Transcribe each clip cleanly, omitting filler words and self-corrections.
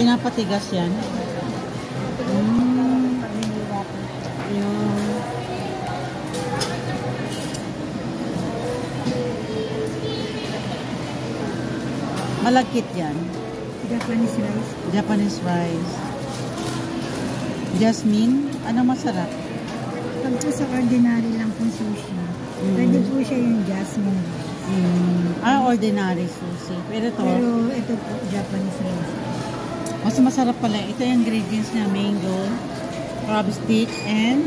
Pinapatigas yan. Yung malagkit yan. Japanese rice. Japanese rice. Jasmine, ano masarap? Pag po sa ordinary lang po sushi, pwede po siya yung jasmine rice. Ordinary sushi. Pero ito po, Japanese rice. mas masarap pala. Ito yung ingredients niya. Mango, crab stick, and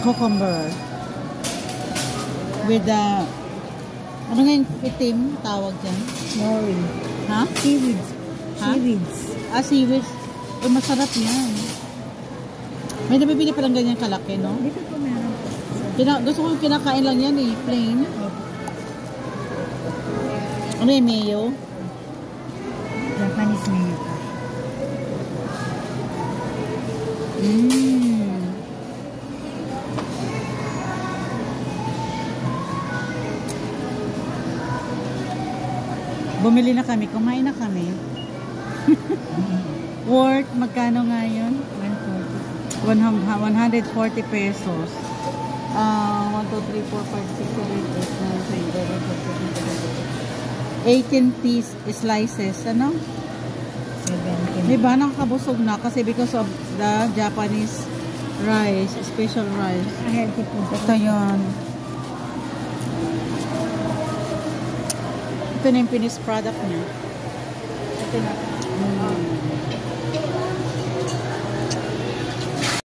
cucumber. With the ano nga yung itim tawag dyan? Nori. Ha? Seaweeds. Ha? Seaweeds. Seaweeds. Masarap yan. May nabibili palang ganyan kalaki, no? Dito po meron. Gusto ko yung kinakain lang yan eh. Plain. Ano yung mayo? Japanese mayo. Bumili na kami. Kumain na kami. Worth, magkano nga yun? 140 pesos. 1, 2, 3, 4, 5, 6, 7, 8, 9, 10, 11, 12, 13, 14, 15, 18 slices, ano? 17. Diba, nakakabusog na kasi because of the Japanese rice, special rice. Healthy po. Ito yun. Ito na yung finished product niya. Ito na.